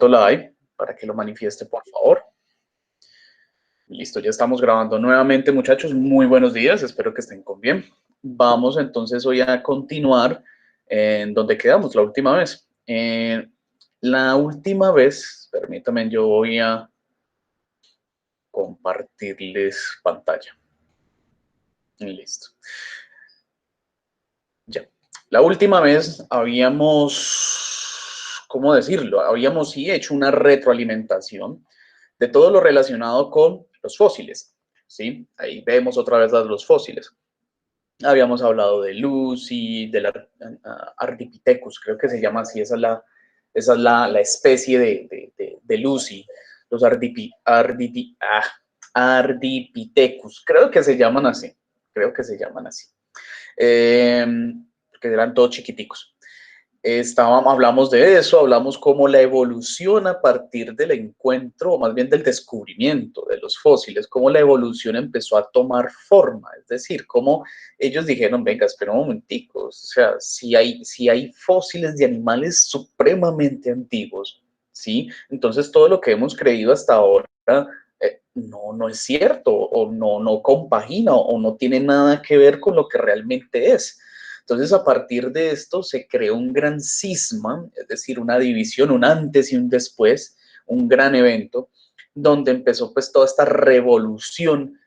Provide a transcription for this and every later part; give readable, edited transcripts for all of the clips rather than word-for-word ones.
cuánto la hay, para que lo manifieste, por favor. Listo, ya estamos grabando nuevamente, muchachos. Muy buenos días, espero que estén con bien. Vamos entonces hoy a continuar en donde quedamos la última vez. La última vez, permítanme, yo voy a compartirles pantalla. Listo. Ya. La última vez habíamos, ¿cómo decirlo? Habíamos sí hecho una retroalimentación de todo lo relacionado con los fósiles, ¿sí? Ahí vemos otra vez los fósiles. Habíamos hablado de Lucy, de la Ardipithecus, creo que se llama así, esa es la especie de Lucy, los Ardipithecus, creo que se llaman así, que eran todos chiquiticos. Hablamos de eso, hablamos cómo la evolución a partir del encuentro, o más bien del descubrimiento de los fósiles, cómo la evolución empezó a tomar forma, es decir, cómo ellos dijeron, venga, espera un momentico, o sea, si hay fósiles de animales supremamente antiguos, ¿sí? Entonces todo lo que hemos creído hasta ahora no es cierto, o no compagina, o no tiene nada que ver con lo que realmente es. Entonces, a partir de esto se creó un gran cisma, es decir, una división, un antes y un después, un gran evento, donde empezó pues toda esta revolución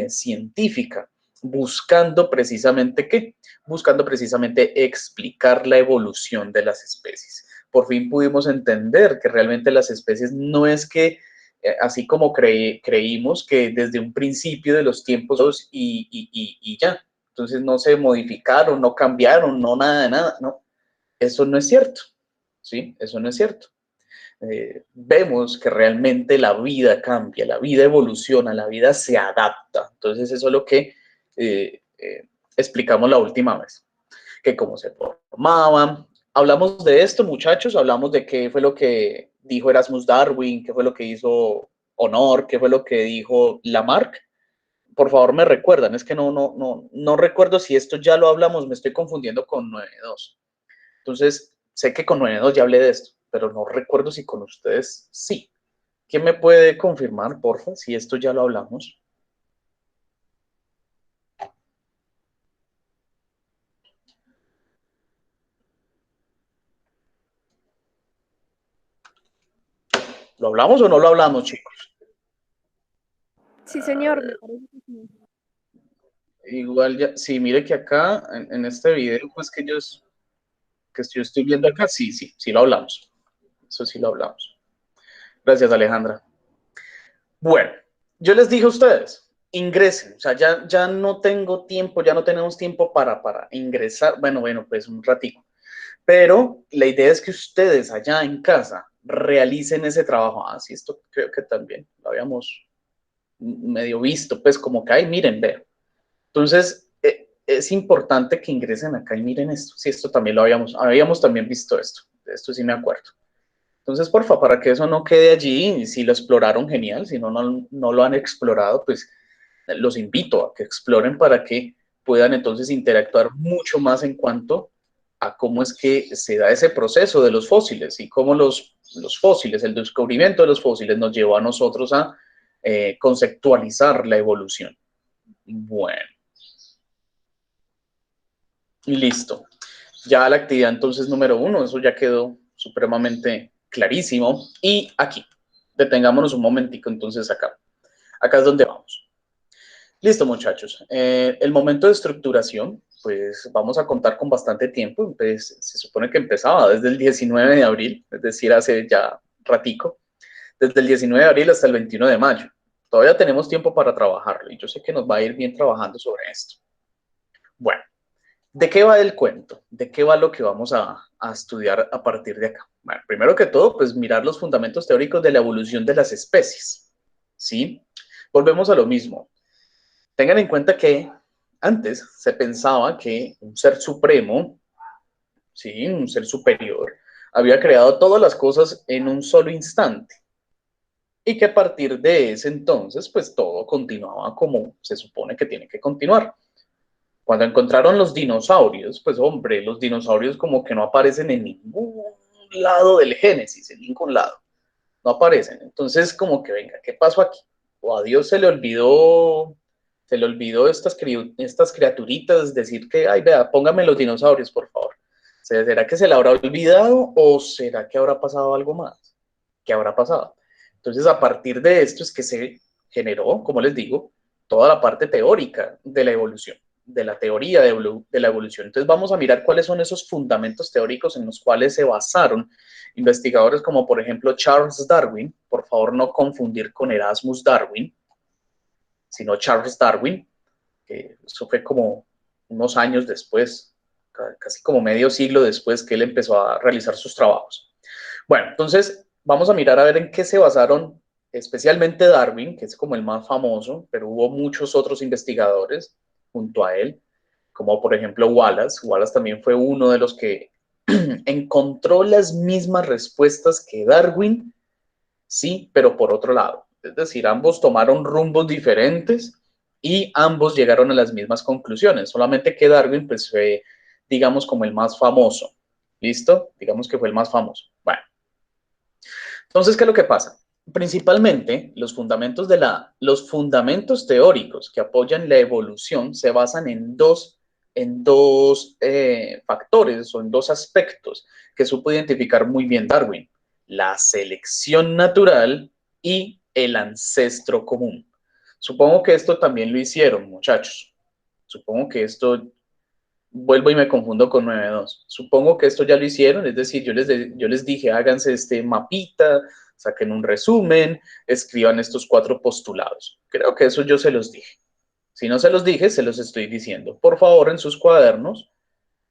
científica, buscando precisamente ¿qué? Buscando precisamente explicar la evolución de las especies. Por fin pudimos entender que realmente las especies no es que, así como creímos que desde un principio de los tiempos y ya, entonces no se modificaron, no cambiaron, no nada de nada, no, eso no es cierto, ¿sí? Eso no es cierto. Vemos que realmente la vida cambia, la vida evoluciona, la vida se adapta. Entonces eso es lo que explicamos la última vez, que cómo se formaban. Hablamos de esto, muchachos, hablamos de qué fue lo que dijo Erasmus Darwin, qué fue lo que hizo Honor, qué fue lo que dijo Lamarck. Por favor, me recuerdan, es que no recuerdo si esto ya lo hablamos, me estoy confundiendo con 9.2. Entonces, sé que con 9.2 ya hablé de esto, pero no recuerdo si con ustedes sí. ¿Quién me puede confirmar, porfa, si esto ya lo hablamos? ¿Lo hablamos o no lo hablamos, chicos? Sí, señor, me parece que sí. Igual ya, sí, mire que acá en este video, pues que yo estoy viendo acá, sí lo hablamos. Eso sí lo hablamos. Gracias, Alejandra. Bueno, yo les dije a ustedes, ingresen, o sea, ya no tengo tiempo, ya no tenemos tiempo para ingresar, bueno, pues un ratito, pero la idea es que ustedes allá en casa realicen ese trabajo. Ah, sí, esto creo que también lo habíamos medio visto, pues como que, ay, miren, vean. Entonces, es importante que ingresen acá y miren esto. Sí, esto también lo habíamos también visto esto sí me acuerdo. Entonces, porfa, para que eso no quede allí, si lo exploraron, genial, si no lo han explorado, pues los invito a que exploren para que puedan entonces interactuar mucho más en cuanto a cómo es que se da ese proceso de los fósiles y cómo los fósiles, el descubrimiento de los fósiles nos llevó a nosotros a conceptualizar la evolución. Bueno, listo. Ya la actividad entonces número 1, eso ya quedó supremamente clarísimo. Y aquí, detengámonos un momentico entonces acá. Acá es donde vamos. Listo, muchachos. El momento de estructuración, pues vamos a contar con bastante tiempo. Pues, se supone que empezaba desde el 19 de abril, es decir, hace ya ratico, desde el 19 de abril hasta el 21 de mayo. Todavía tenemos tiempo para trabajarlo y yo sé que nos va a ir bien trabajando sobre esto. Bueno, ¿de qué va el cuento? ¿De qué va lo que vamos a estudiar a partir de acá? Bueno, primero que todo, pues mirar los fundamentos teóricos de la evolución de las especies. ¿Sí? Volvemos a lo mismo. Tengan en cuenta que antes se pensaba que un ser supremo, ¿sí? Un ser superior, había creado todas las cosas en un solo instante y que a partir de ese entonces, pues todo continuaba como se supone que tiene que continuar. Cuando encontraron los dinosaurios, pues hombre, los dinosaurios como que no aparecen en ningún lado del Génesis, en ningún lado. no aparecen. Entonces, como que venga, ¿qué pasó aquí? O a Dios se le olvidó estas criaturitas decir que, ay, vea, póngame los dinosaurios, por favor. ¿Será que se le habrá olvidado o será que habrá pasado algo más? ¿Qué habrá pasado? Entonces, a partir de esto es que se generó, como les digo, toda la parte teórica de la evolución, de la teoría de la evolución. Entonces, vamos a mirar cuáles son esos fundamentos teóricos en los cuales se basaron investigadores como, por ejemplo, Charles Darwin. Por favor, no confundir con Erasmus Darwin, sino Charles Darwin, que eso fue como unos años después, casi como medio siglo después que él empezó a realizar sus trabajos. Bueno, entonces vamos a mirar a ver en qué se basaron especialmente Darwin, que es como el más famoso, pero hubo muchos otros investigadores junto a él, como por ejemplo Wallace. Wallace también fue uno de los que encontró las mismas respuestas que Darwin, sí, pero por otro lado. Es decir, ambos tomaron rumbos diferentes y ambos llegaron a las mismas conclusiones, solamente que Darwin pues fue, digamos, como el más famoso. ¿Listo? Digamos que fue el más famoso. Bueno, entonces, ¿qué es lo que pasa? Principalmente, los fundamentos teóricos que apoyan la evolución se basan en dos factores o en dos aspectos que supo identificar muy bien Darwin: la selección natural y el ancestro común. Supongo que esto también lo hicieron, muchachos. Supongo que esto, vuelvo y me confundo con 9.2. Supongo que esto ya lo hicieron, es decir, yo les dije, háganse este mapita, saquen un resumen, escriban estos 4 postulados. Creo que eso yo se los dije. Si no se los dije, se los estoy diciendo. Por favor, en sus cuadernos.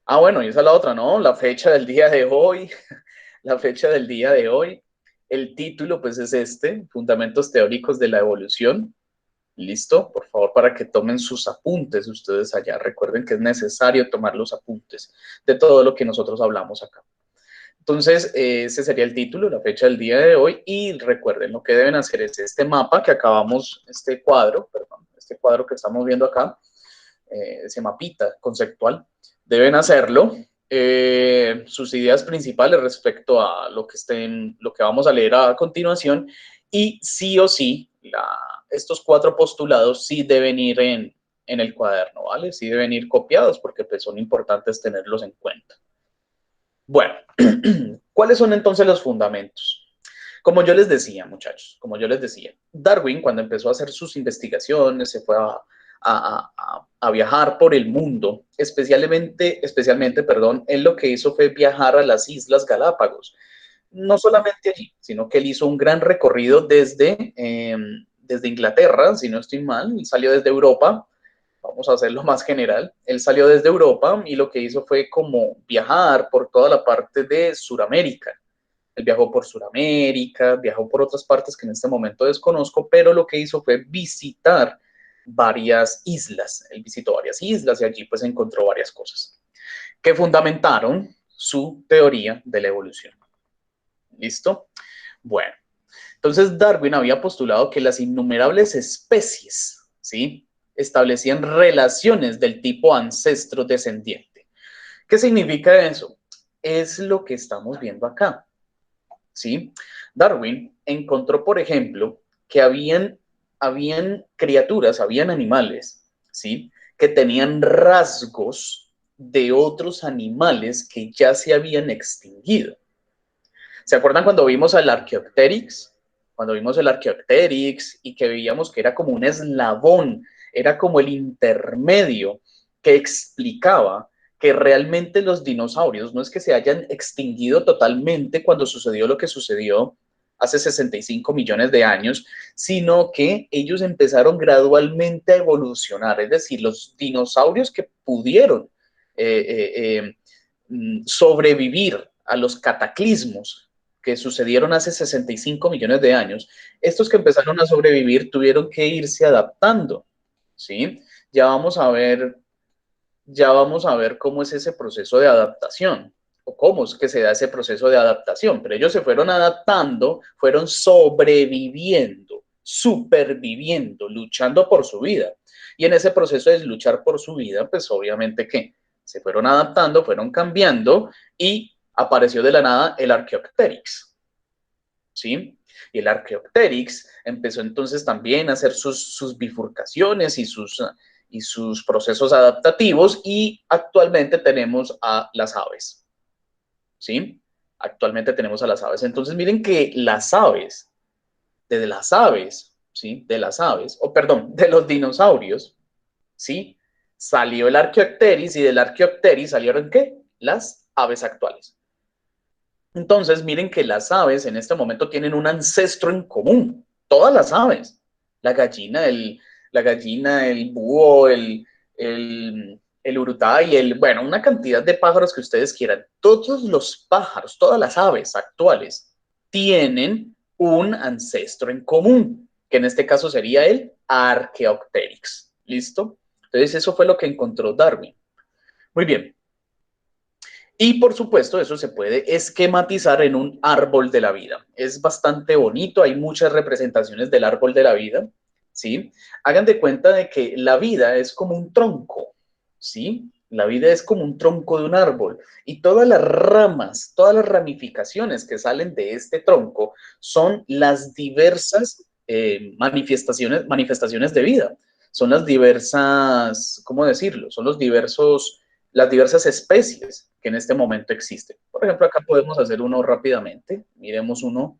Ah, bueno, y esa es la otra, ¿no? La fecha del día de hoy, la fecha del día de hoy. El título, pues, es este, Fundamentos Teóricos de la Evolución. ¿Listo? Por favor, para que tomen sus apuntes ustedes allá. Recuerden que es necesario tomar los apuntes de todo lo que nosotros hablamos acá. Entonces, ese sería el título, la fecha del día de hoy. Y recuerden, lo que deben hacer es este mapa que acabamos, este cuadro que estamos viendo acá, ese mapita conceptual, deben hacerlo. Sus ideas principales respecto a lo que vamos a leer a continuación, y sí o sí, estos 4 postulados sí deben ir en el cuaderno, ¿vale? Sí deben ir copiados porque pues, son importantes tenerlos en cuenta. Bueno, ¿cuáles son entonces los fundamentos? Como yo les decía, muchachos, como yo les decía, Darwin, cuando empezó a hacer sus investigaciones, se fue a viajar por el mundo, especialmente, perdón, él lo que hizo fue viajar a las Islas Galápagos. No solamente allí, sino que él hizo un gran recorrido desde Inglaterra, si no estoy mal, y salió desde Europa. Vamos a hacerlo más general. Él salió desde Europa y lo que hizo fue como viajar por toda la parte de Sudamérica. Él viajó por Sudamérica, viajó por otras partes que en este momento desconozco, pero lo que hizo fue visitar varias islas. Él visitó varias islas y allí pues encontró varias cosas que fundamentaron su teoría de la evolución. ¿Listo? Bueno, entonces Darwin había postulado que las innumerables especies, ¿sí?, establecían relaciones del tipo ancestro-descendiente. ¿Qué significa eso? Es lo que estamos viendo acá, ¿sí? Darwin encontró, por ejemplo, que habían criaturas, habían animales, ¿sí?, que tenían rasgos de otros animales que ya se habían extinguido. ¿Se acuerdan cuando vimos al Archaeopteryx? Cuando vimos el Archaeopteryx y que veíamos que era como un eslabón, era como el intermedio que explicaba que realmente los dinosaurios no es que se hayan extinguido totalmente cuando sucedió lo que sucedió hace 65 millones de años, sino que ellos empezaron gradualmente a evolucionar. Es decir, los dinosaurios que pudieron sobrevivir a los cataclismos que sucedieron hace 65 millones de años, estos que empezaron a sobrevivir tuvieron que irse adaptando, ¿sí? Ya vamos a ver cómo es ese proceso de adaptación, o cómo es que se da ese proceso de adaptación, pero ellos se fueron adaptando, fueron sobreviviendo, superviviendo, luchando por su vida. Y en ese proceso de luchar por su vida, pues obviamente que se fueron adaptando, fueron cambiando y apareció de la nada el Archaeopteryx. ¿sí? Y el Archaeopteryx empezó entonces también a hacer sus bifurcaciones y sus procesos adaptativos, y actualmente tenemos a las aves, ¿sí? Actualmente tenemos a las aves. Entonces miren que las aves, de las aves, ¿sí? De las aves, o perdón, de los dinosaurios, ¿sí? Salió el Archaeopteryx, y del Archaeopteryx salieron, ¿qué? Las aves actuales. Entonces, miren que las aves en este momento tienen un ancestro en común. Todas las aves. La gallina, el búho, el urutay, bueno, una cantidad de pájaros que ustedes quieran. Todos los pájaros, todas las aves actuales tienen un ancestro en común, que en este caso sería el Archaeopteryx. ¿Listo? Entonces, eso fue lo que encontró Darwin. Muy bien. Y por supuesto, eso se puede esquematizar en un árbol de la vida. Es bastante bonito, hay muchas representaciones del árbol de la vida, ¿sí? Hagan de cuenta de que la vida es como un tronco, ¿sí? La vida es como un tronco de un árbol, y todas las ramas, todas las ramificaciones que salen de este tronco son las diversas manifestaciones de vida. Son las diversas, ¿cómo decirlo? Son las diversas especies que en este momento existen. Por ejemplo, acá podemos hacer uno rápidamente. Miremos uno.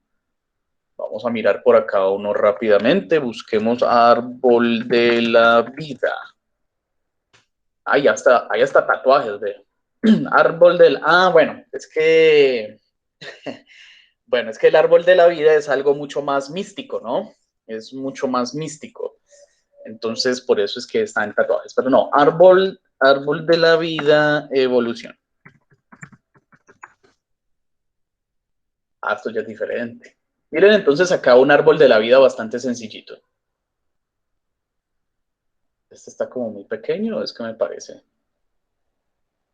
Vamos a mirar por acá uno rápidamente. Busquemos árbol de la vida. Ahí está tatuajes de árbol del... Ah, bueno, es que... Bueno, es que el árbol de la vida es algo mucho más místico, ¿no? Es mucho más místico. Entonces, por eso es que está en tatuajes. Pero no, árbol de la vida, evolución. Ah, esto ya es diferente. Miren entonces acá un árbol de la vida bastante sencillito. Este está como muy pequeño, es que me parece.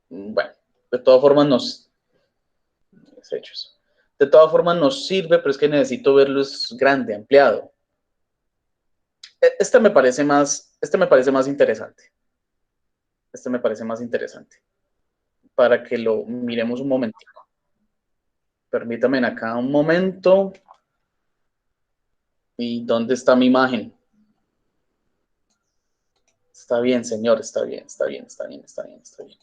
Bueno, de todas formas hechos. De todas formas nos sirve, pero es que necesito verlo es grande, ampliado. Este me parece más interesante. Este me parece más interesante. Para que lo miremos un momentito. Permítanme acá un momento. ¿Y dónde está mi imagen? Está bien, señor, está bien, está bien, está bien, está bien, está bien.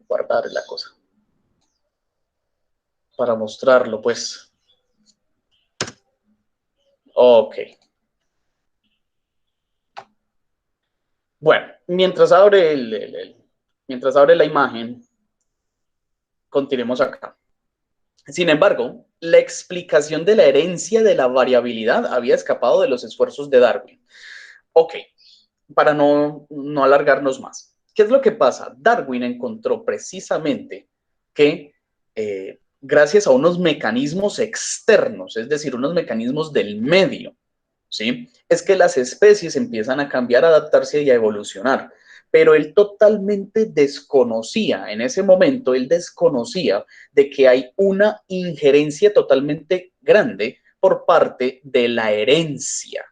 Guardar la cosa. Para mostrarlo, pues. Ok. Bueno, mientras abre la imagen, continuemos acá. Sin embargo, la explicación de la herencia de la variabilidad había escapado de los esfuerzos de Darwin. Ok, para no alargarnos más. ¿Qué es lo que pasa? Darwin encontró precisamente que gracias a unos mecanismos externos, es decir, unos mecanismos del medio, ¿sí? Es que las especies empiezan a cambiar, a adaptarse y a evolucionar. Pero él totalmente desconocía, en ese momento, él desconocía de que hay una injerencia totalmente grande por parte de la herencia.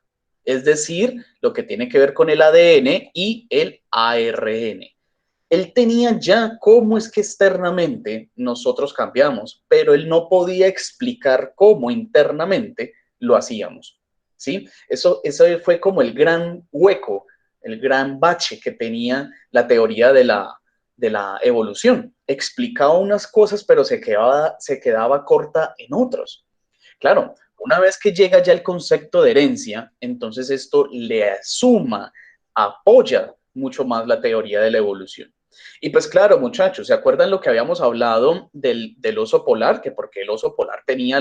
Es decir, lo que tiene que ver con el ADN y el ARN. Él tenía ya cómo es que externamente nosotros cambiamos, pero él no podía explicar cómo internamente lo hacíamos. ¿Sí? Eso fue como el gran hueco, el gran bache que tenía la teoría de la evolución. Explicaba unas cosas, pero se quedaba corta en otros. Claro, una vez que llega ya el concepto de herencia, entonces esto le suma, apoya mucho más la teoría de la evolución. Y pues claro, muchachos, ¿se acuerdan lo que habíamos hablado del oso polar? Que porque el oso polar tenía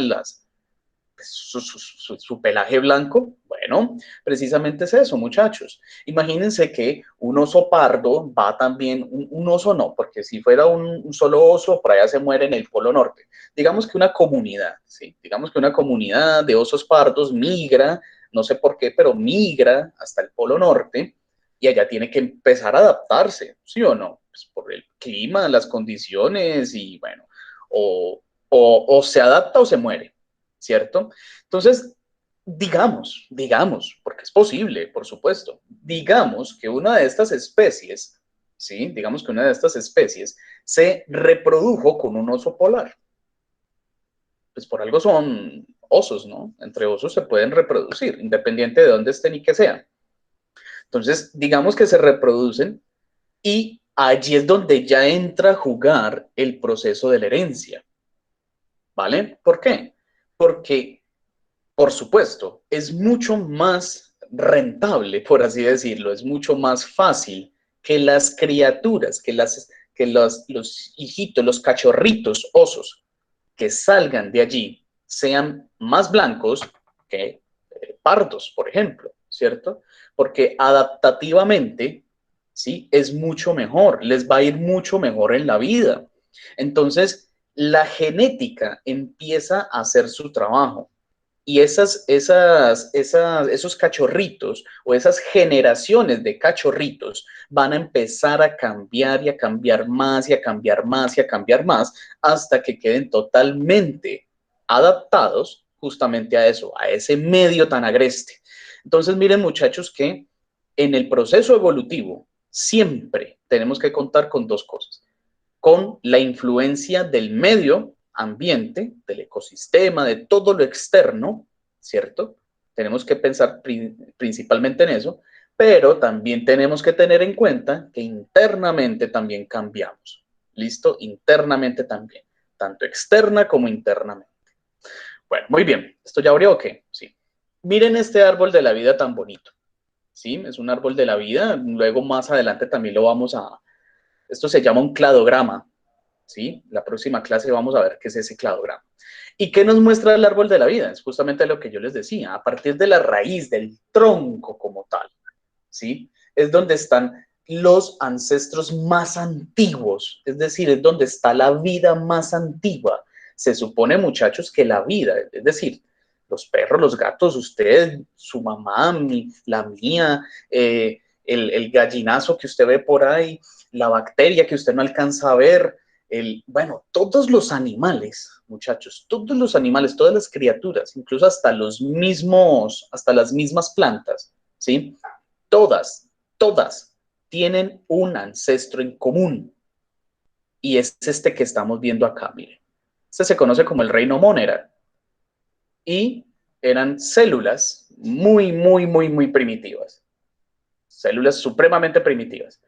su pelaje blanco. Bueno, precisamente es eso, muchachos. Imagínense que un oso pardo va también, un oso no, porque si fuera un solo oso, por allá se muere en el Polo Norte. Digamos que una comunidad, ¿sí? Digamos que una comunidad de osos pardos migra, no sé por qué, pero migra hasta el Polo Norte, y allá tiene que empezar a adaptarse, ¿sí o no? Pues por el clima, las condiciones y bueno, o se adapta o se muere, ¿cierto? Entonces, digamos, porque es posible, por supuesto, digamos que una de estas especies, ¿sí? Digamos que una de estas especies se reprodujo con un oso polar. pues por algo son osos, ¿no? Entre osos se pueden reproducir, independiente de dónde estén y que sean. Entonces, digamos que se reproducen y allí es donde ya entra a jugar el proceso de la herencia, ¿vale? ¿Por qué? Porque, por supuesto, es mucho más rentable, por así decirlo, es mucho más fácil que las criaturas, que los hijitos, los cachorritos osos que salgan de allí sean más blancos que pardos, por ejemplo, ¿cierto? Porque adaptativamente, ¿sí? Es mucho mejor, les va a ir mucho mejor en la vida. Entonces, la genética empieza a hacer su trabajo. Y esos cachorritos o esas generaciones de cachorritos van a empezar a cambiar y a cambiar más y a cambiar más y a cambiar más hasta que queden totalmente adaptados justamente a eso, a ese medio tan agreste. Entonces, miren muchachos que en el proceso evolutivo siempre tenemos que contar con dos cosas, con la influencia del medio ambiente, del ecosistema, de todo lo externo, ¿cierto? Tenemos que pensar principalmente en eso, pero también tenemos que tener en cuenta que internamente también cambiamos. ¿Listo? Internamente también, tanto externa como internamente. Bueno, muy bien. ¿Esto ya abrió o qué? Sí. Miren este árbol de la vida tan bonito. ¿Sí? Es un árbol de la vida. Luego más adelante también lo vamos a... Esto se llama un cladograma. ¿Sí? La próxima clase vamos a ver qué es ese cladograma. ¿Y qué nos muestra el árbol de la vida? Es justamente lo que yo les decía, a partir de la raíz, del tronco como tal, ¿sí? Es donde están los ancestros más antiguos, es decir, es donde está la vida más antigua. Se supone, muchachos, que la vida, es decir, los perros, los gatos, usted, su mamá, la mía, el gallinazo que usted ve por ahí, la bacteria que usted no alcanza a ver, bueno, todos los animales, muchachos, todos los animales, todas las criaturas, incluso hasta hasta las mismas plantas, ¿sí? Todas tienen un ancestro en común y es este que estamos viendo acá, miren. Este se conoce como el reino Monera y eran células muy primitivas. Células supremamente primitivas.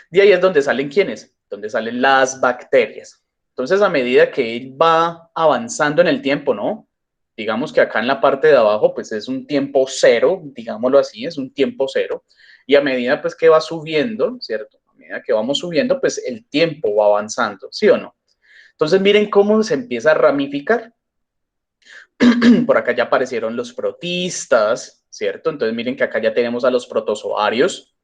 De ahí es donde salen ¿quiénes? Donde salen las bacterias. Entonces, a medida que va avanzando en el tiempo, ¿no? Digamos que acá en la parte de abajo, pues es un tiempo cero, digámoslo así, es un tiempo cero. Y a medida, pues, que va subiendo, ¿cierto? A medida que vamos subiendo, pues el tiempo va avanzando, ¿sí o no? Entonces, miren cómo se empieza a ramificar. Por acá ya aparecieron los protistas, ¿cierto? Entonces, miren que acá ya tenemos a los protozoarios,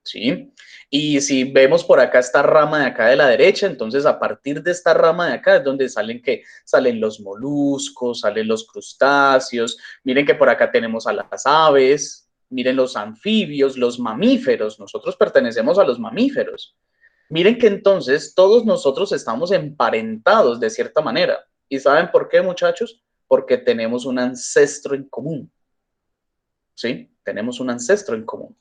¿sí? Y si vemos por acá esta rama de acá de la derecha, entonces a partir de esta rama de acá es donde salen los moluscos, salen los crustáceos, miren que por acá tenemos a las aves, miren los anfibios, los mamíferos, nosotros pertenecemos a los mamíferos. Miren que entonces todos nosotros estamos emparentados de cierta manera. ¿Y saben por qué, muchachos? Porque tenemos un ancestro en común. ¿Sí? Tenemos un ancestro en común.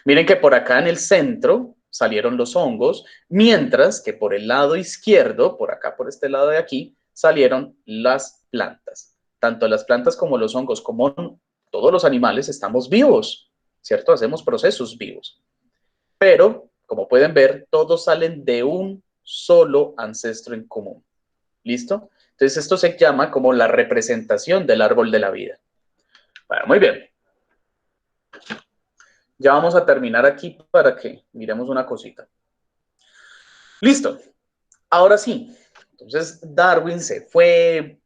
Miren que por acá en el centro salieron los hongos, mientras que por el lado izquierdo, por acá, por este lado de aquí, salieron las plantas. Tanto las plantas como los hongos, como todos los animales, estamos vivos, ¿cierto? Hacemos procesos vivos. Pero, como pueden ver, todos salen de un solo ancestro en común. ¿Listo? Entonces, esto se llama como la representación del árbol de la vida. Bueno, muy bien. Ya vamos a terminar aquí para que miremos una cosita. Listo. Ahora sí. Entonces Darwin se fue,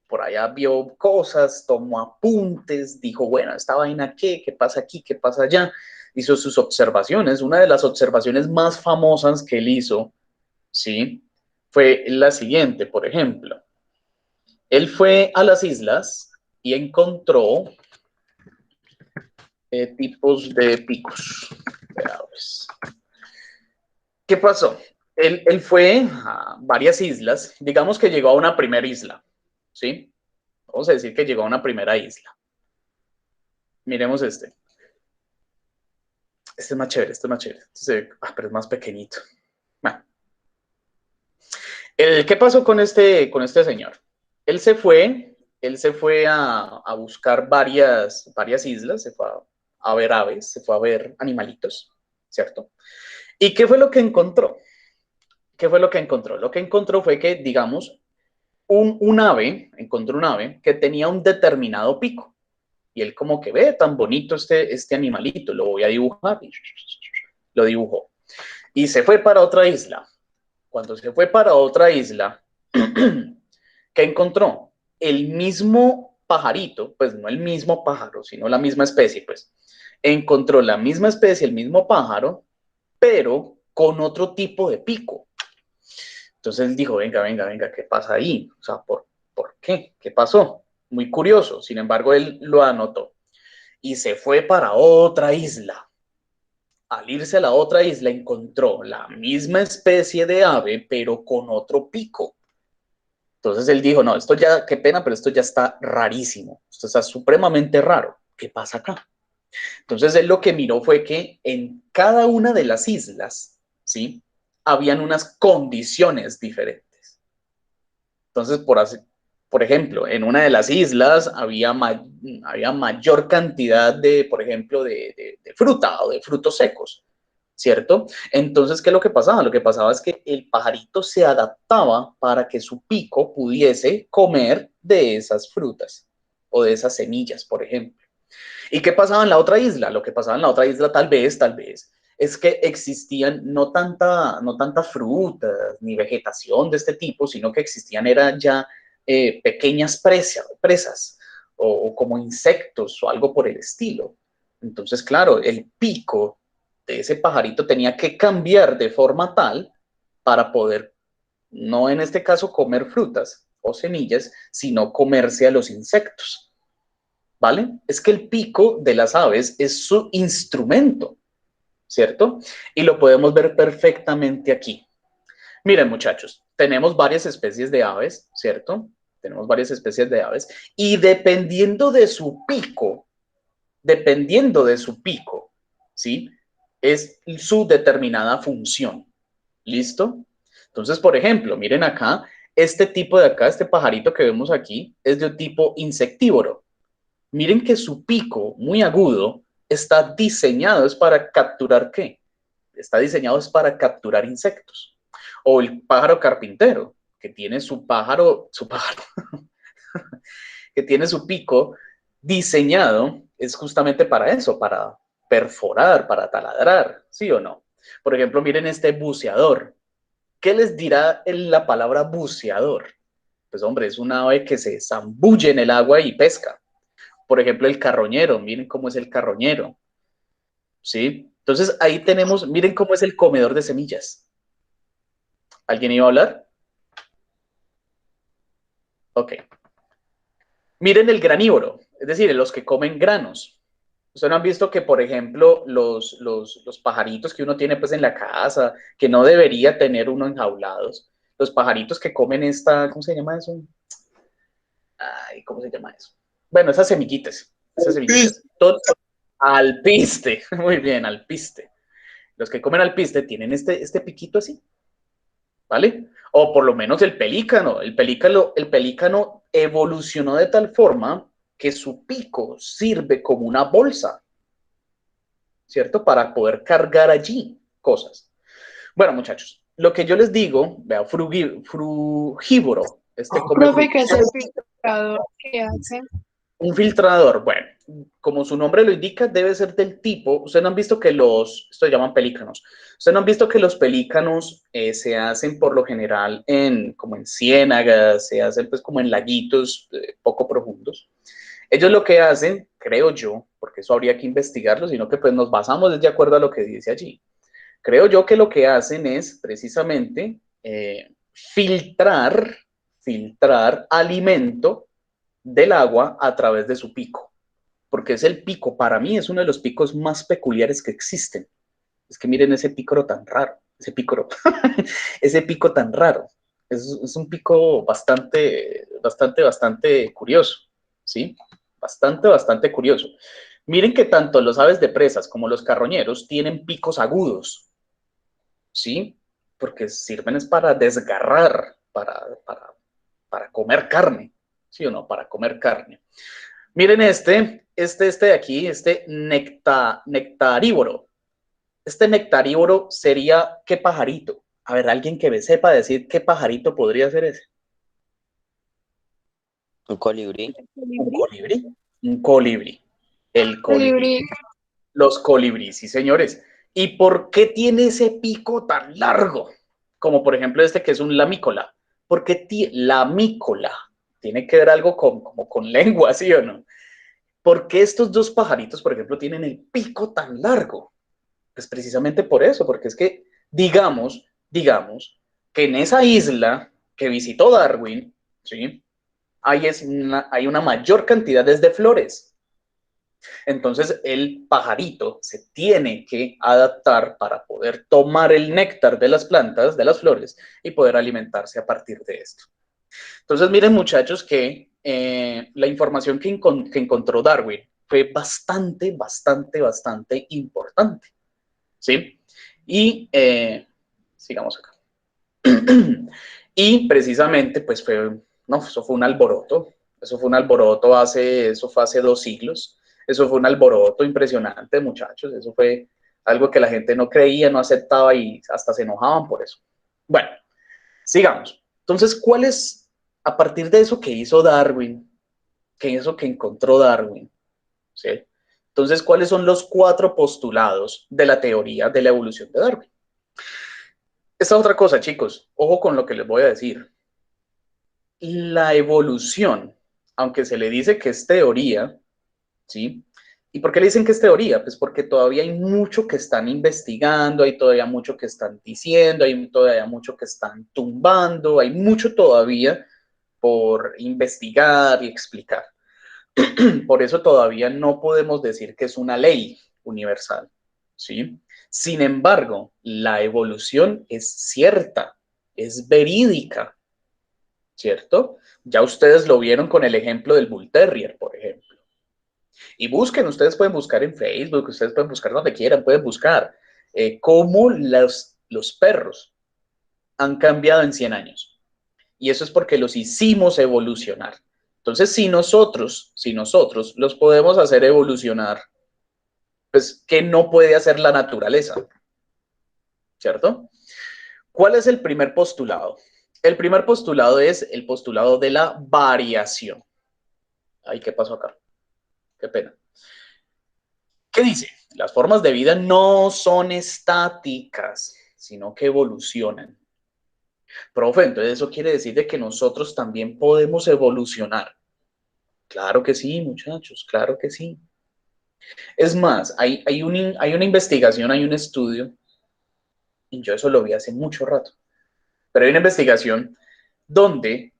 por allá vio cosas, tomó apuntes, dijo, bueno, esta vaina qué pasa aquí, qué pasa allá. Hizo sus observaciones. Una de las observaciones más famosas que él hizo, ¿sí? Fue la siguiente, por ejemplo. Él fue a las islas y encontró tipos de picos. Pues. ¿Qué pasó? Él fue a varias islas, digamos que llegó a una primera isla, ¿sí? Vamos a decir que llegó a una primera isla. Miremos este. Este es más chévere, este es más chévere. Pero es más pequeñito. Bueno. ¿Qué pasó con este señor? él se fue a buscar varias islas, se fue a ver aves, se fue a ver animalitos, ¿cierto? ¿Y qué fue lo que encontró? ¿Qué fue lo que encontró? Lo que encontró fue que, digamos, encontró un ave que tenía un determinado pico. Y él como que ve tan bonito este animalito, lo voy a dibujar. Y lo dibujó. Y se fue para otra isla. Cuando se fue para otra isla, ¿qué encontró? El mismo pajarito, pues no el mismo pájaro, sino la misma especie, pues. Encontró la misma especie, el mismo pájaro, pero con otro tipo de pico. Entonces él dijo, venga, ¿qué pasa ahí? O sea, ¿por qué? ¿Qué pasó? Muy curioso. Sin embargo, él lo anotó y se fue para otra isla. Al irse a la otra isla encontró la misma especie de ave, pero con otro pico. Entonces él dijo, no, esto ya, qué pena, pero esto ya está rarísimo. Esto está supremamente raro. ¿Qué pasa acá? Entonces él lo que miró fue que en cada una de las islas, ¿sí? Habían unas condiciones diferentes. Entonces, por ejemplo, en una de las islas había mayor cantidad de, por ejemplo, de fruta o de frutos secos, ¿cierto? Entonces, ¿qué es lo que pasaba? Lo que pasaba es que el pajarito se adaptaba para que su pico pudiese comer de esas frutas o de esas semillas, por ejemplo. ¿Y qué pasaba en la otra isla? Lo que pasaba en la otra isla, tal vez, es que existían no tantas frutas ni vegetación de este tipo, sino que existían eran ya pequeñas presas o como insectos o algo por el estilo. Entonces, claro, el pico de ese pajarito tenía que cambiar de forma tal para poder, no en este caso comer frutas o semillas, sino comerse a los insectos. ¿Vale? Es que el pico de las aves es su instrumento, ¿cierto? Y lo podemos ver perfectamente aquí. Miren, muchachos, tenemos varias especies de aves, ¿cierto? Tenemos varias especies de aves y dependiendo de su pico, ¿sí? Es su determinada función. ¿Listo? Entonces, por ejemplo, miren acá, este tipo de acá, este pajarito que vemos aquí, es de un tipo insectívoro. Miren que su pico, muy agudo, está diseñado es para capturar ¿qué? Está diseñado es para capturar insectos. O el pájaro carpintero, que tiene que tiene su pico diseñado es justamente para eso, para perforar, para taladrar, ¿sí o no? Por ejemplo, miren este buceador. ¿Qué les dirá la palabra buceador? Pues hombre, es una ave que se zambulle en el agua y pesca. Por ejemplo, el carroñero, miren cómo es el carroñero, ¿sí? Entonces ahí tenemos, miren cómo es el comedor de semillas. ¿Alguien iba a hablar? Ok. Miren el granívoro, es decir, los que comen granos. Ustedes no han visto que, por ejemplo, los pajaritos que uno tiene pues en la casa, que no debería tener uno enjaulados, los pajaritos que comen ¿cómo se llama eso? Ay, ¿cómo se llama eso? Bueno, esas semillitas. Todo, alpiste, muy bien, alpiste. Los que comen alpiste tienen este piquito así, ¿vale? O por lo menos el pelícano evolucionó de tal forma que su pico sirve como una bolsa, ¿cierto? Para poder cargar allí cosas. Bueno, muchachos, lo que yo les digo, vea, frugívoro, come Profe, ¿qué es frutas. el filtrador que hace? Un filtrador, bueno, como su nombre lo indica, debe ser del tipo, ustedes no han visto que esto se llaman pelícanos, ustedes no han visto que los pelícanos se hacen por lo general como en ciénagas, se hacen pues como en laguitos poco profundos. Ellos lo que hacen, creo yo, porque eso habría que investigarlo, sino que pues nos basamos de acuerdo a lo que dice allí. Creo yo que lo que hacen es precisamente filtrar alimento del agua a través de su pico, porque es el pico, para mí es uno de los picos más peculiares que existen. Es que miren ese pícoro tan raro, ese pico tan raro. Es un pico bastante curioso, ¿sí? Bastante curioso. Miren que tanto los aves de presas como los carroñeros tienen picos agudos, ¿sí? Porque sirven es para desgarrar, para comer carne. ¿sí o no? Para comer carne. Miren este de aquí, nectarívoro. Este nectarívoro sería, ¿qué pajarito? A ver, alguien que me sepa decir qué pajarito podría ser ese. Un colibrí. ¿Un colibrí? Un colibrí. El colibrí. Colibrí. Los colibríes, sí, señores. ¿Y por qué tiene ese pico tan largo? Como por ejemplo este que es un lamícola. ¿Por qué lamícola? Tiene que ver algo como con lengua, ¿sí o no? ¿Por qué estos dos pajaritos, por ejemplo, tienen el pico tan largo? Pues precisamente por eso, porque es que, digamos, que en esa isla que visitó Darwin, ¿sí? Hay una mayor cantidad de flores. Entonces el pajarito se tiene que adaptar para poder tomar el néctar de las plantas, de las flores, y poder alimentarse a partir de esto. Entonces miren muchachos que la información que encontró Darwin fue bastante importante, ¿sí? Y sigamos acá. Y precisamente pues eso fue un alboroto, eso fue hace 2 siglos. Eso fue un alboroto impresionante, muchachos. Eso fue algo que la gente no creía, no aceptaba y hasta se enojaban por eso. Bueno, sigamos. Entonces, ¿cuál es, a partir de eso que hizo Darwin, que eso que encontró Darwin? ¿Sí? Entonces, ¿cuáles son los 4 postulados de la teoría de la evolución de Darwin? Esta otra cosa, chicos, ojo con lo que les voy a decir. La evolución, aunque se le dice que es teoría, ¿sí? ¿Y por qué le dicen que es teoría? Pues porque todavía hay mucho que están investigando, hay todavía mucho que están diciendo, hay todavía mucho que están tumbando, hay mucho todavía por investigar y explicar. Por eso todavía no podemos decir que es una ley universal, ¿sí? Sin embargo, la evolución es cierta, es verídica, ¿cierto? Ya ustedes lo vieron con el ejemplo del Bull Terrier, por ejemplo. Y busquen, ustedes pueden buscar en Facebook, ustedes pueden buscar donde quieran, pueden buscar cómo los perros han cambiado en 100 años. Y eso es porque los hicimos evolucionar. Entonces, si nosotros los podemos hacer evolucionar, pues, ¿qué no puede hacer la naturaleza? ¿Cierto? ¿Cuál es el primer postulado? El primer postulado es el postulado de la variación. Ay, ¿qué pasó acá? Qué pena. ¿Qué dice? Las formas de vida no son estáticas, sino que evolucionan. Profe, entonces eso quiere decir de que nosotros también podemos evolucionar. Claro que sí, muchachos, claro que sí. Es más, hay una investigación, hay un estudio, y yo eso lo vi hace mucho rato, pero hay una investigación donde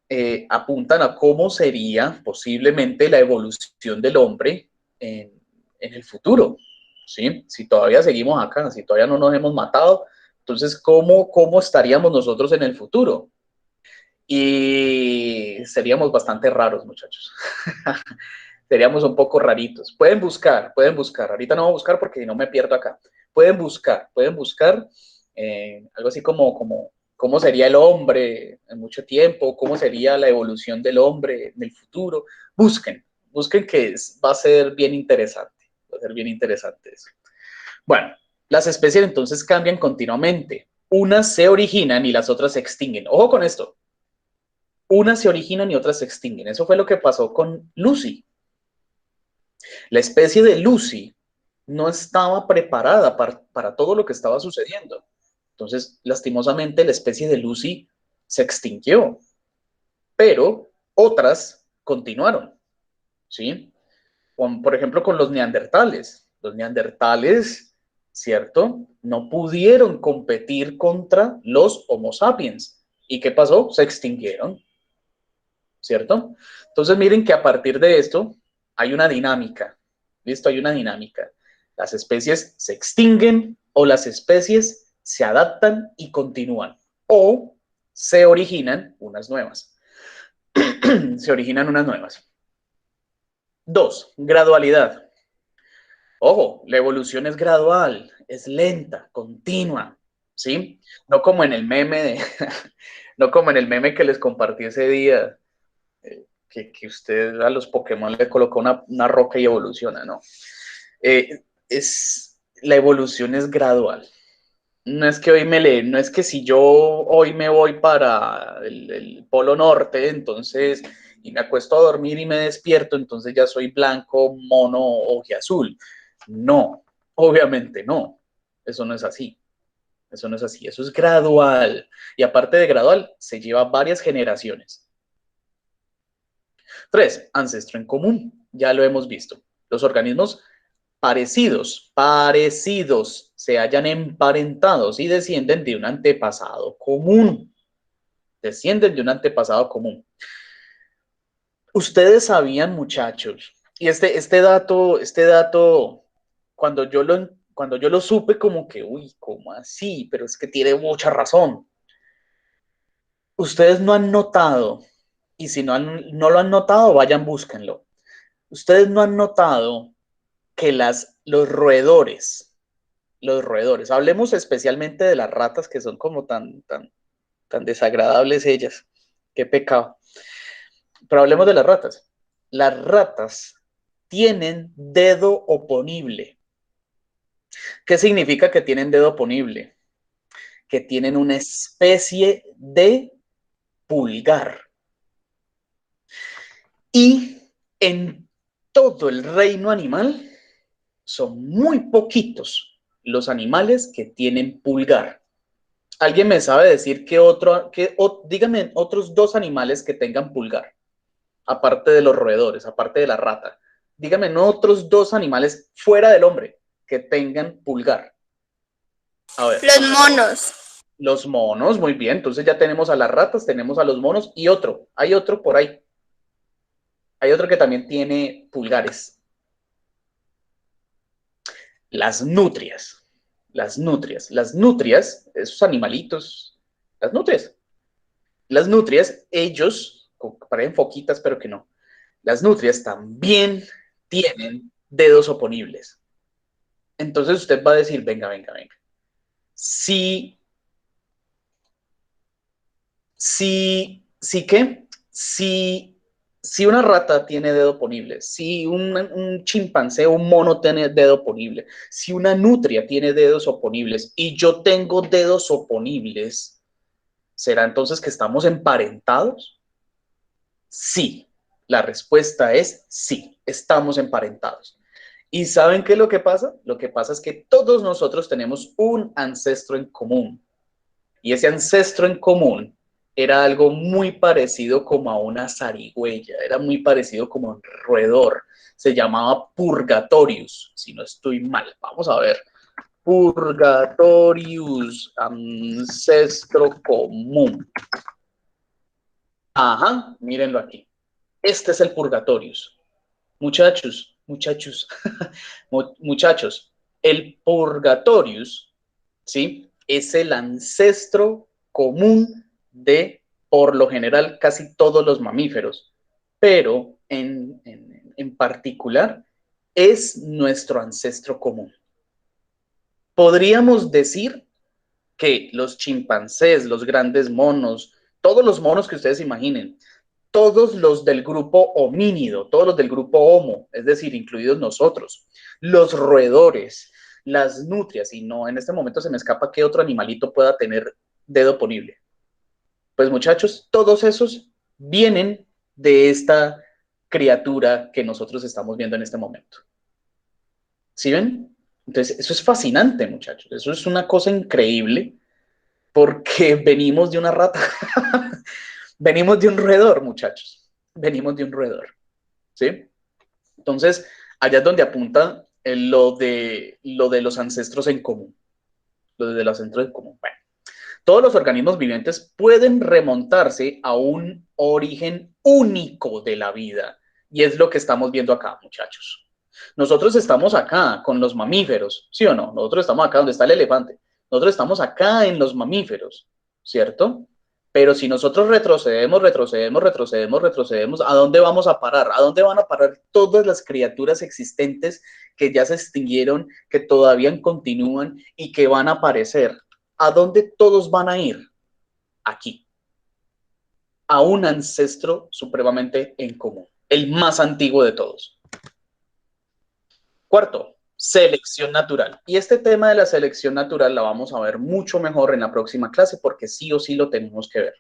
apuntan a cómo sería posiblemente la evolución del hombre en el futuro, ¿sí? Si todavía seguimos acá, si todavía no nos hemos matado, entonces, ¿cómo estaríamos nosotros en el futuro? Y seríamos bastante raros, muchachos. Seríamos un poco raritos. Pueden buscar. Ahorita no voy a buscar porque no me pierdo acá. Pueden buscar algo así como cómo sería el hombre en mucho tiempo, cómo sería la evolución del hombre en el futuro. Busquen que va a ser bien interesante. Va a ser bien interesante eso. Bueno, las especies entonces cambian continuamente. Unas se originan y las otras se extinguen. Ojo con esto. Unas se originan y otras se extinguen. Eso fue lo que pasó con Lucy. La especie de Lucy no estaba preparada para todo lo que estaba sucediendo. Entonces, lastimosamente, la especie de Lucy se extinguió, pero otras continuaron, ¿sí? Por ejemplo, con los neandertales. Los neandertales, ¿cierto? No pudieron competir contra los Homo sapiens. ¿Y qué pasó? Se extinguieron, ¿cierto? Entonces, miren que a partir de esto hay una dinámica. ¿Listo? Hay una dinámica. Las especies se extinguen o las especies se adaptan y continúan. O se originan unas nuevas. Se originan unas nuevas. 2, gradualidad. Ojo, la evolución es gradual, es lenta, continua, ¿sí? No como en el meme no como en el meme que les compartí ese día, que usted a los Pokémon le coloca una roca y evoluciona, no. La evolución es gradual. No es que no es que si yo hoy me voy para el Polo Norte, entonces, y me acuesto a dormir y me despierto, entonces ya soy blanco, mono, ojiazul. No, obviamente no. Eso no es así. Eso no es así. Eso es gradual. Y aparte de gradual, se lleva varias generaciones. 3, ancestro en común. Ya lo hemos visto. Los organismos parecidos se hallan emparentados y descienden de un antepasado común. Descienden de un antepasado común. Ustedes sabían, muchachos, y este dato, cuando yo lo supe, como que, uy, ¿cómo así? Pero es que tiene mucha razón. Ustedes no han notado, y si no lo han notado, vayan, búsquenlo. Ustedes no han notado que los roedores, hablemos especialmente de las ratas, que son como tan desagradables ellas, qué pecado. Pero hablemos de las ratas. Las ratas tienen dedo oponible. ¿Qué significa que tienen dedo oponible? Que tienen una especie de pulgar. Y en todo el reino animal son muy poquitos los animales que tienen pulgar. ¿Alguien me sabe decir dígame otros 2 animales que tengan pulgar? Aparte de los roedores, aparte de la rata. Dígame otros 2 animales fuera del hombre que tengan pulgar. A ver. Los monos. Los monos, muy bien. Entonces ya tenemos a las ratas, tenemos a los monos y otro. Hay otro por ahí. Hay otro que también tiene pulgares. Las nutrias. Las nutrias, esos animalitos, las nutrias, ellos, parecen foquitas, pero que no. Las nutrias también tienen dedos oponibles. Entonces usted va a decir, venga. Si una rata tiene dedo oponible, si un chimpancé o un mono tiene dedo oponible, si una nutria tiene dedos oponibles y yo tengo dedos oponibles, ¿será entonces que estamos emparentados? Sí, la respuesta es sí, estamos emparentados. ¿Y saben qué es lo que pasa? Lo que pasa es que todos nosotros tenemos un ancestro en común. Y ese ancestro en común era algo muy parecido como a una zarigüeya, era muy parecido como a un roedor. Se llamaba Purgatorius, si no estoy mal. Vamos a ver. Purgatorius, ancestro común. Ajá, mírenlo aquí. Este es el Purgatorius. Muchachos, el Purgatorius, ¿sí? Es el ancestro común de, por lo general, casi todos los mamíferos, pero en particular es nuestro ancestro común. Podríamos decir que los chimpancés, los grandes monos, todos los monos que ustedes imaginen, todos los del grupo homínido, todos los del grupo Homo, es decir, incluidos nosotros, los roedores, las nutrias, y no, en este momento se me escapa qué otro animalito pueda tener dedo oponible. Pues muchachos, todos esos vienen de esta criatura que nosotros estamos viendo en este momento. ¿Sí ven? Entonces, eso es fascinante, muchachos. Eso es una cosa increíble porque venimos de una rata. Venimos de un roedor, muchachos. Venimos de un roedor. ¿Sí? Entonces, allá es donde apunta lo de los ancestros en común. Lo de los ancestros en común. Bueno, todos los organismos vivientes pueden remontarse a un origen único de la vida. Y es lo que estamos viendo acá, muchachos. Nosotros estamos acá con los mamíferos, ¿sí o no? Nosotros estamos acá donde está el elefante. Nosotros estamos acá en los mamíferos, ¿cierto? Pero si nosotros retrocedemos, ¿a dónde vamos a parar? ¿A dónde van a parar todas las criaturas existentes que ya se extinguieron, que todavía continúan y que van a aparecer? ¿A dónde todos van a ir? Aquí. a un ancestro supremamente en común, el más antiguo de todos. Cuarto, selección natural. Y este tema de la selección natural la vamos a ver mucho mejor en la próxima clase porque sí o sí lo tenemos que ver.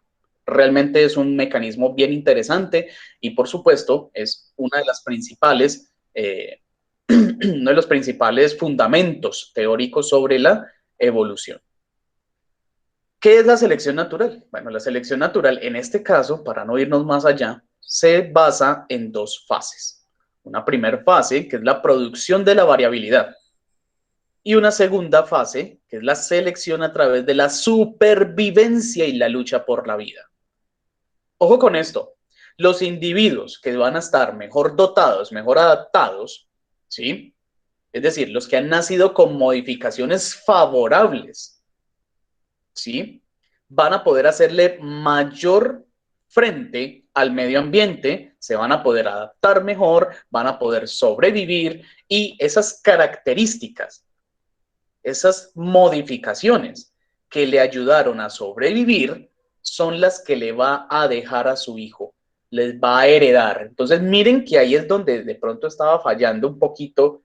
Realmente es un mecanismo bien interesante y por supuesto es una de las principales, uno de los principales fundamentos teóricos sobre la evolución. ¿Qué es la selección natural? Bueno, la selección natural en este caso, para no irnos más allá, se basa en dos fases. Una primera fase, que es la producción de la variabilidad, y una segunda fase, que es la selección a través de la supervivencia y la lucha por la vida. Ojo con esto, los individuos que van a estar mejor dotados, mejor adaptados, ¿sí? Es decir, los que han nacido con modificaciones favorables, ¿sí? Van a poder hacerle mayor frente al medio ambiente, se van a poder adaptar mejor, van a poder sobrevivir y esas características, esas modificaciones que le ayudaron a sobrevivir son las que le va a dejar a su hijo, les va a heredar. Entonces miren que ahí es donde de pronto estaba fallando un poquito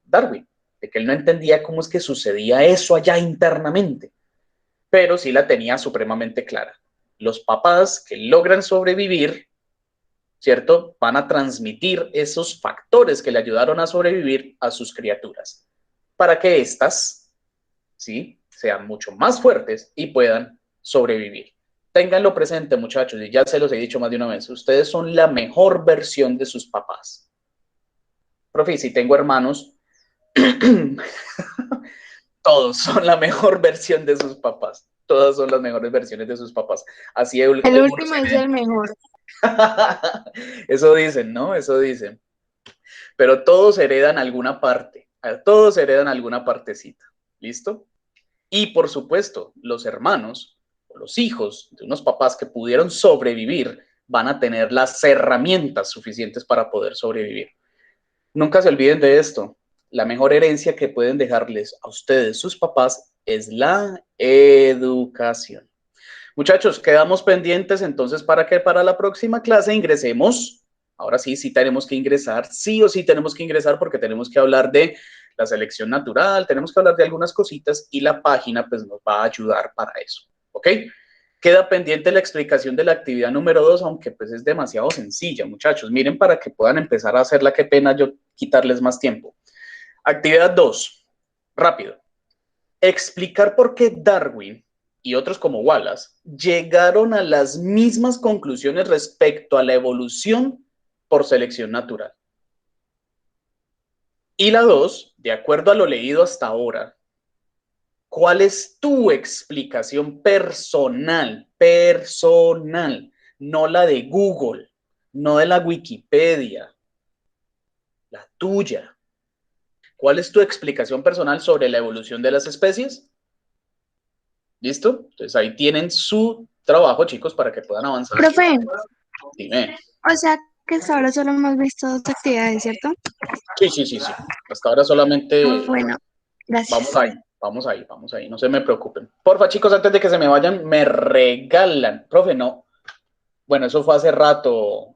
Darwin, de que él no entendía cómo es que sucedía eso allá internamente, pero sí la tenía supremamente clara. Los papás que logran sobrevivir, ¿cierto? Van a transmitir esos factores que le ayudaron a sobrevivir a sus criaturas, para que éstas, ¿sí?, sean mucho más fuertes y puedan sobrevivir. Ténganlo presente, muchachos, y ya se los he dicho más de una vez, ustedes son la mejor versión de sus papás. Profe, si tengo hermanos, todos son la mejor versión de sus papás. Todas son las mejores versiones de sus papás. Así El último es el mejor. Eso dicen, ¿no? Eso dicen. Pero todos heredan alguna parte. Todos heredan alguna partecita. ¿Listo? Y por supuesto, los hermanos o los hijos de unos papás que pudieron sobrevivir van a tener las herramientas suficientes para poder sobrevivir. Nunca se olviden de esto. La mejor herencia que pueden dejarles a ustedes, sus papás, es la educación. Muchachos, quedamos pendientes entonces para que para la próxima clase ingresemos. Ahora sí, sí tenemos que ingresar, sí o sí tenemos que ingresar porque tenemos que hablar de la selección natural, tenemos que hablar de algunas cositas y la página pues nos va a ayudar para eso, ¿ok? Queda pendiente la explicación de la actividad número 2, aunque pues es demasiado sencilla, muchachos. Miren para que puedan empezar a hacerla, qué pena yo quitarles más tiempo. Actividad 2, rápido. Explicar por qué Darwin y otros como Wallace llegaron a las mismas conclusiones respecto a la evolución por selección natural. Y la 2, de acuerdo a lo leído hasta ahora, ¿cuál es tu explicación personal? Personal, no la de Google, no de la Wikipedia, la tuya. ¿Cuál es tu explicación personal sobre la evolución de las especies? ¿Listo? Entonces ahí tienen su trabajo, chicos, para que puedan avanzar. Profe, Dime. o sea que hasta ahora solo hemos visto 2 actividades, ¿cierto? Sí. Hasta ahora solamente Bueno, gracias. vamos ahí. No se me preocupen. Porfa, chicos, antes de que se me vayan, me regalan. Profe, no. Bueno, eso fue hace rato,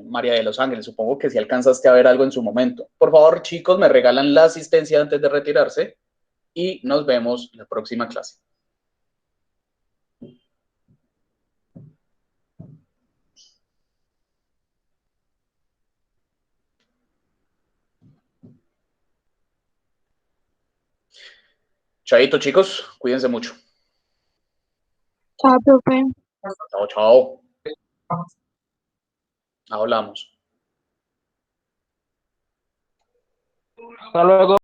María de los Ángeles. Supongo que si alcanzaste a ver algo en su momento. Por favor, chicos, me regalan la asistencia antes de retirarse y nos vemos la próxima clase. Chaito, chicos, cuídense mucho. Chao, profe. Chao. Hablamos. Hasta luego.